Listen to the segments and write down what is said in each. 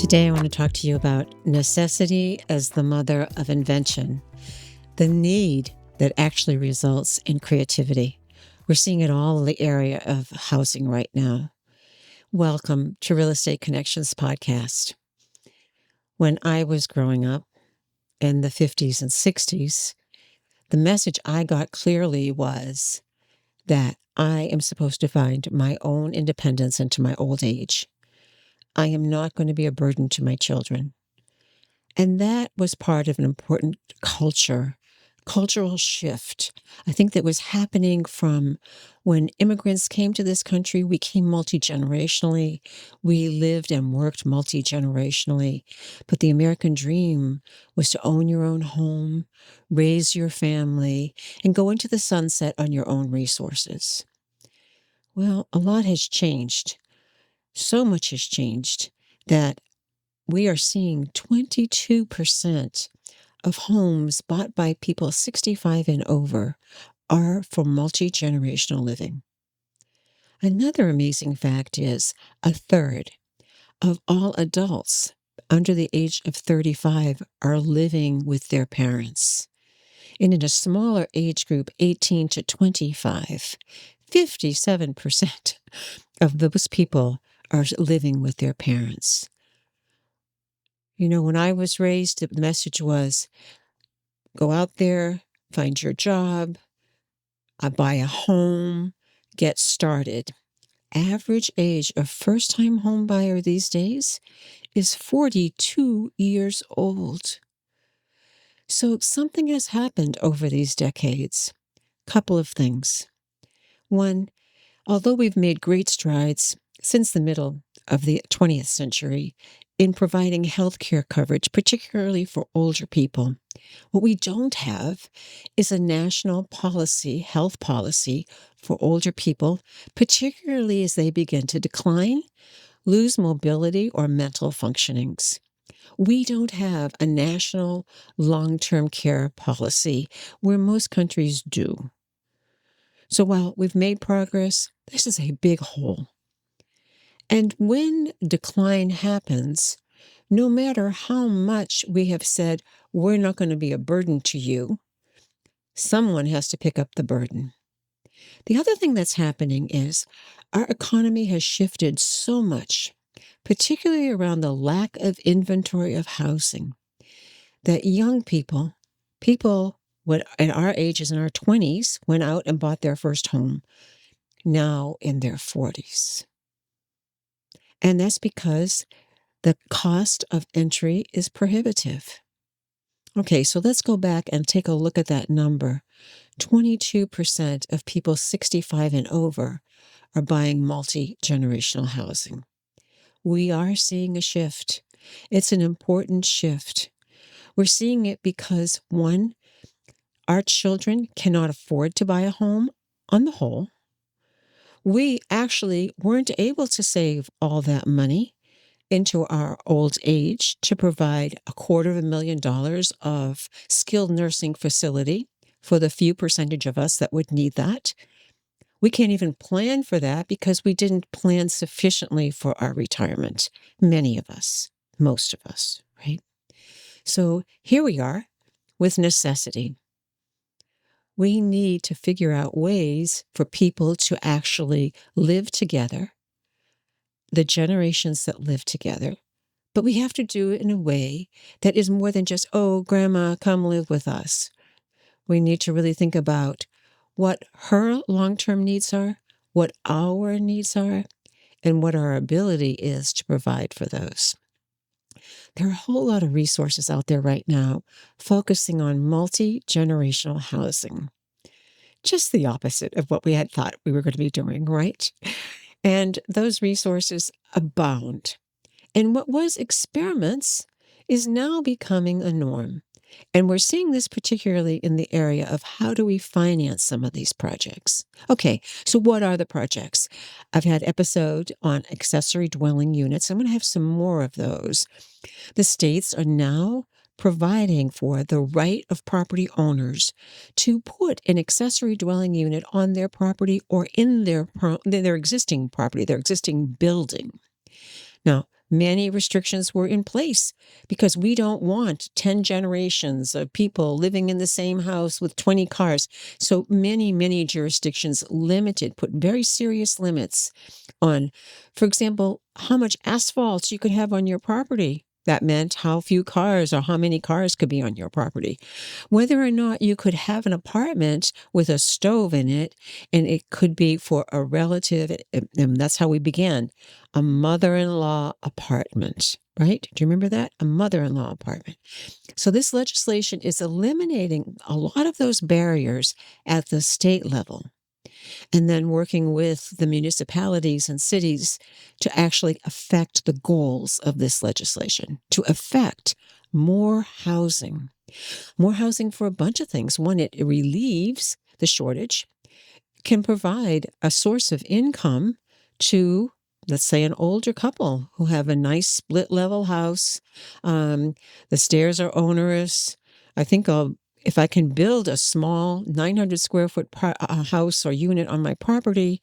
Today, I want to talk to you about necessity as the mother of invention, the need that actually results in creativity. We're seeing it all in the area of housing right now. Welcome to Real Estate Connections podcast. When I was growing up in the 50s and 60s, the message I got clearly was that I am supposed to find my own independence into my old age. I am not going to be a burden to my children. And that was part of an important cultural shift. I think that was happening from when immigrants came to this country. We came multi-generationally. We lived and worked multi-generationally. But the American dream was to own your own home, raise your family, and go into the sunset on your own resources. Well, a lot has changed. So much has changed that we are seeing 22% of homes bought by people 65 and over are for multi-generational living. Another amazing fact is a third of all adults under the age of 35 are living with their parents. And in a smaller age group, 18 to 25, 57% of those people are living with their parents. You know, when I was raised, the message was, go out there, find your job, buy a home, get started. Average age of first-time home buyer these days is 42 years old. So something has happened over these decades. Couple of things. One, although we've made great strides since the middle of the 20th century in providing health care coverage, particularly for older people, what we don't have is a national policy, health policy for older people, particularly as they begin to decline, lose mobility, or mental functionings. We don't have a national long-term care policy where most countries do. So while we've made progress, this is a big hole. And when decline happens, no matter how much we have said, we're not going to be a burden to you, someone has to pick up the burden. The other thing that's happening is our economy has shifted so much, particularly around the lack of inventory of housing, that young people in our ages, in our 20s, went out and bought their first home, now in their 40s. And that's because the cost of entry is prohibitive. Okay, so let's go back and take a look at that number. 22% of people 65 and over are buying multi-generational housing. We are seeing a shift. It's an important shift. We're seeing it because, one, our children cannot afford to buy a home on the whole. We actually weren't able to save all that money into our old age to provide $250,000 of skilled nursing facility for the few percentage of us that would need that. We can't even plan for that because we didn't plan sufficiently for our retirement. Many of us, most of us, right? So here we are with necessity. We need to figure out ways for people to actually live together, the generations that live together, but we have to do it in a way that is more than just, oh, grandma, come live with us. We need to really think about what her long-term needs are, what our needs are, and what our ability is to provide for those. There are a whole lot of resources out there right now focusing on multi-generational housing. Just the opposite of what we had thought we were going to be doing, right? And those resources abound. And what was experiments is now becoming a norm. And we're seeing this particularly in the area of how do we finance some of these projects. Okay, so what are the projects? I've had episode on accessory dwelling units. I'm going to have some more of those. The states are now providing for the right of property owners to put an accessory dwelling unit on their property or in their existing property, their existing building. Now, Many restrictions were in place because we don't want 10 generations of people living in the same house with 20 cars. So many jurisdictions put very serious limits on, for example, how much asphalt you could have on your property. That meant how few cars or how many cars could be on your property. Whether or not you could have an apartment with a stove in it, and it could be for a relative, and that's how we began, a mother-in-law apartment, right? Do you remember that? A mother-in-law apartment. So this legislation is eliminating a lot of those barriers at the state level, and then working with the municipalities and cities to actually affect the goals of this legislation, to affect more housing. More housing for a bunch of things. One, it relieves the shortage, can provide a source of income to, let's say, an older couple who have a nice split level house. The stairs are onerous. I think if I can build a small 900 square foot house or unit on my property,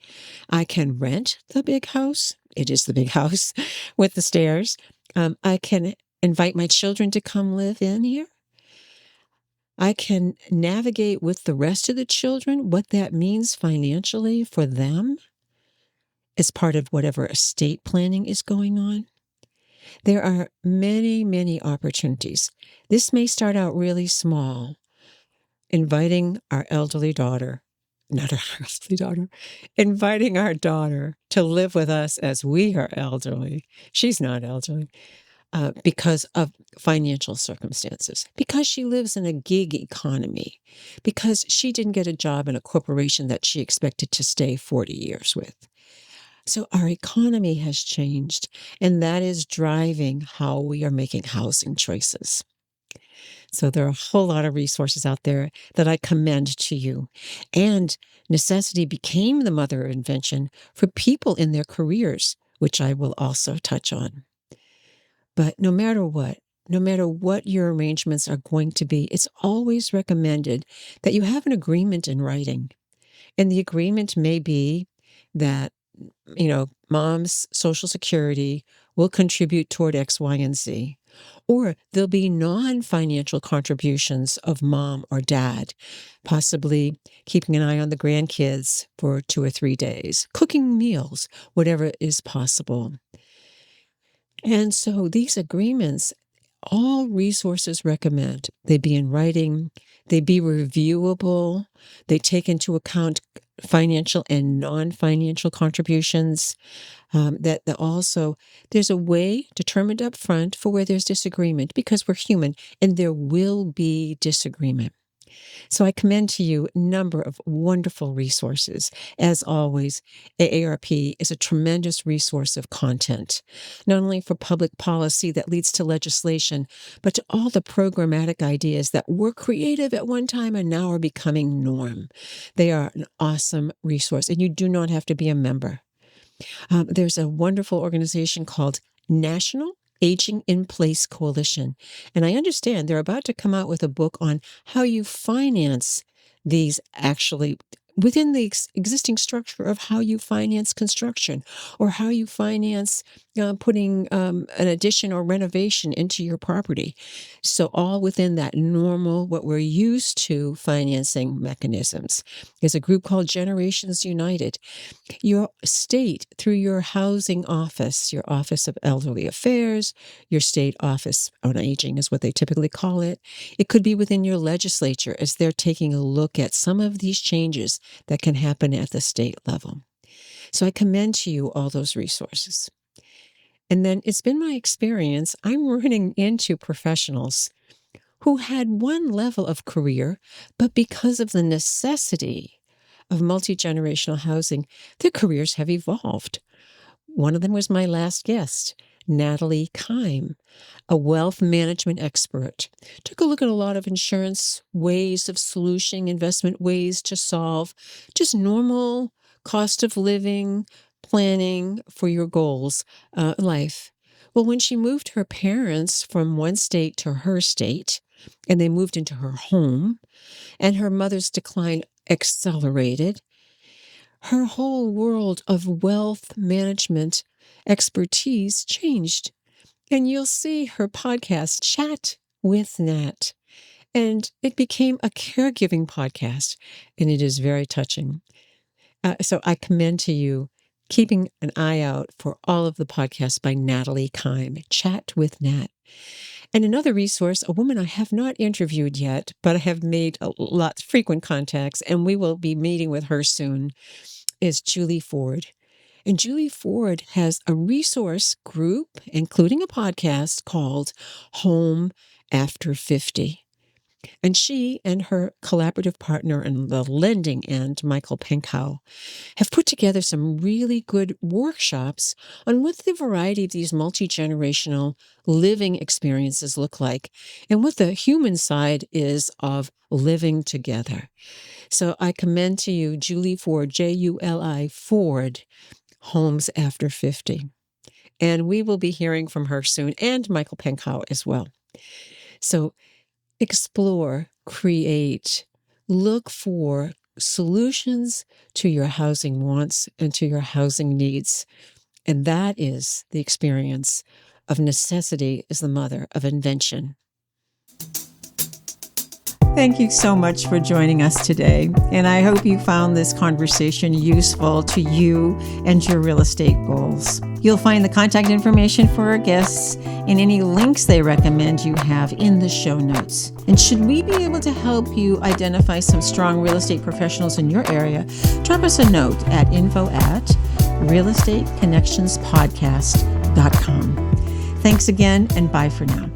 I can rent the big house. It is the big house with the stairs. I can invite my children to come live in here. I can navigate with the rest of the children what that means financially for them as part of whatever estate planning is going on. There are many opportunities. This may start out really small, inviting our elderly daughter, not our elderly daughter, inviting our daughter to live with us as we are elderly. She's not elderly. Because of financial circumstances, because she lives in a gig economy, because she didn't get a job in a corporation that she expected to stay 40 years with. So our economy has changed, and that is driving how we are making housing choices. So there are a whole lot of resources out there that I commend to you. And necessity became the mother of invention for people in their careers, which I will also touch on. But no matter what your arrangements are going to be, it's always recommended that you have an agreement in writing. And the agreement may be that, mom's Social Security will contribute toward X, Y, and Z. Or there'll be non-financial contributions of mom or dad, possibly keeping an eye on the grandkids for 2 or 3 days, cooking meals, whatever is possible. And so these agreements, all resources recommend they be in writing, they be reviewable, they take into account financial and non-financial contributions. That also there's a way determined up front for where there's disagreement, because we're human and there will be disagreement. So I commend to you a number of wonderful resources. As always, AARP is a tremendous resource of content, not only for public policy that leads to legislation, but to all the programmatic ideas that were creative at one time and now are becoming norm. They are an awesome resource, and you do not have to be a member. There's a wonderful organization called National Aging in Place Coalition. And I understand they're about to come out with a book on how you finance these actually within the existing structure of how you finance construction, or how you finance putting an addition or renovation into your property. So all within that normal, what we're used to financing mechanisms. There's a group called Generations United. Your state, through your housing office, your Office of Elderly Affairs, your state office on aging is what they typically call it. It could be within your legislature as they're taking a look at some of these changes that can happen at the state level. So I commend to you all those resources. And then it's been my experience, I'm running into professionals who had one level of career, but because of the necessity of multi-generational housing, their careers have evolved. One of them was my last guest, Natalie Kime, a wealth management expert. Took a look at a lot of insurance ways of solution, investment ways to solve just normal cost of living, planning for your goals, life. Well, when she moved her parents from one state to her state, and they moved into her home, and her mother's decline accelerated, her whole world of wealth management expertise changed. And you'll see her podcast, Chat with Nat. And it became a caregiving podcast, and it is very touching. So I commend to you keeping an eye out for all of the podcasts by Natalie Kime, Chat with Nat. And another resource, a woman I have not interviewed yet, but I have made frequent contacts, and we will be meeting with her soon, is Julie Ford. And Julie Ford has a resource group, including a podcast called Home After 50. And she and her collaborative partner in the lending end, Michael Penkow, have put together some really good workshops on what the variety of these multi-generational living experiences look like and what the human side is of living together. So I commend to you Julie Ford, Juli Ford, Homes After 50. And we will be hearing from her soon, and Michael Penkow as well. So explore, create, look for solutions to your housing wants and to your housing needs. And that is the experience of necessity as the mother of invention. Thank you so much for joining us today, and I hope you found this conversation useful to you and your real estate goals. You'll find the contact information for our guests and any links they recommend you have in the show notes. And should we be able to help you identify some strong real estate professionals in your area, drop us a note at info@realestateconnectionspodcast.com. Thanks again, and bye for now.